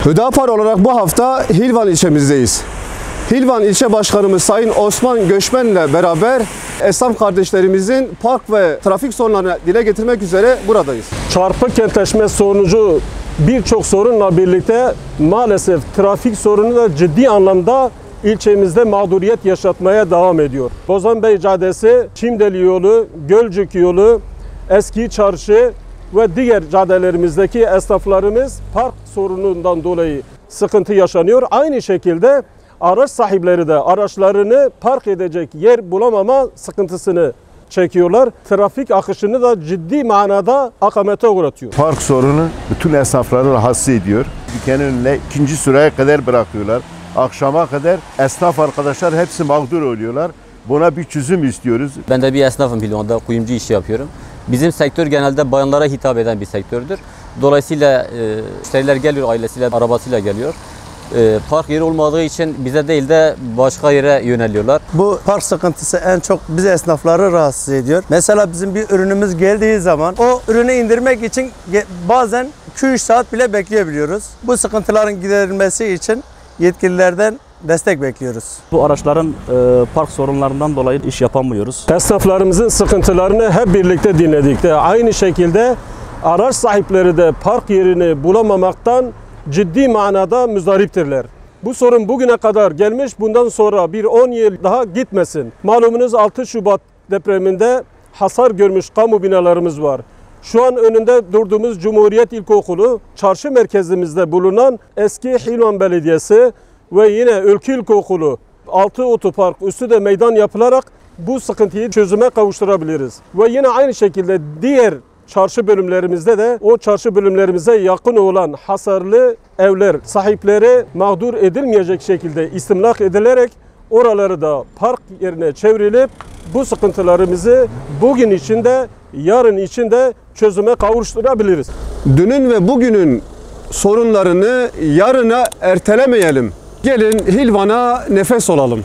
Hüdapar olarak bu hafta Hilvan ilçemizdeyiz. Hilvan ilçe başkanımız Sayın Osman Göçmen'le beraber esnaf kardeşlerimizin park ve trafik sorunlarını dile getirmek üzere buradayız. Çarpık kentleşme sonucu birçok sorunla birlikte maalesef trafik sorunu da ciddi anlamda ilçemizde mağduriyet yaşatmaya devam ediyor. Bozanbey Caddesi, Çimdeli yolu, Gölcük yolu, Eski Çarşı ve diğer caddelerimizdeki esnaflarımız park sorunundan dolayı sıkıntı yaşanıyor. Aynı şekilde araç sahipleri de araçlarını park edecek yer bulamama sıkıntısını çekiyorlar. Trafik akışını da ciddi manada akamete uğratıyor. Park sorunu bütün esnafları rahatsız ediyor. Dükkanın önüne ikinci sıraya kadar bırakıyorlar. Akşama kadar esnaf arkadaşlar hepsi mağdur oluyorlar. Buna bir çözüm istiyoruz. Ben de bir esnafım Hilvan'da, kuyumcu işi yapıyorum. Bizim sektör genelde bayanlara hitap eden bir sektördür. Dolayısıyla müşteriler geliyor, ailesiyle, arabasıyla geliyor. Park yeri olmadığı için bize değil de başka yere yöneliyorlar. Bu park sıkıntısı en çok bizi esnafları rahatsız ediyor. Mesela bizim bir ürünümüz geldiği zaman o ürünü indirmek için bazen 2-3 saat bile bekleyebiliyoruz. Bu sıkıntıların giderilmesi için yetkililerden destek bekliyoruz. Bu araçların park sorunlarından dolayı iş yapamıyoruz. Esnaflarımızın sıkıntılarını hep birlikte dinledik. Aynı şekilde araç sahipleri de park yerini bulamamaktan ciddi manada müzdariptirler. Bu sorun bugüne kadar gelmiş, bundan sonra bir 10 yıl daha gitmesin. Malumunuz 6 Şubat depreminde hasar görmüş kamu binalarımız var. Şu an önünde durduğumuz Cumhuriyet İlkokulu, çarşı merkezimizde bulunan eski Hilvan Belediyesi ve yine Ülkü İlkokulu, 6 otopark üstü de meydan yapılarak bu sıkıntıyı çözüme kavuşturabiliriz. Ve yine aynı şekilde diğer çarşı bölümlerimizde de o çarşı bölümlerimize yakın olan hasarlı evler sahipleri mağdur edilmeyecek şekilde istimlak edilerek oraları da park yerine çevrilip bu sıkıntılarımızı bugün içinde, yarın içinde çözüme kavuşturabiliriz. Dünün ve bugünün sorunlarını yarına ertelemeyelim. Gelin Hilvan'a nefes olalım.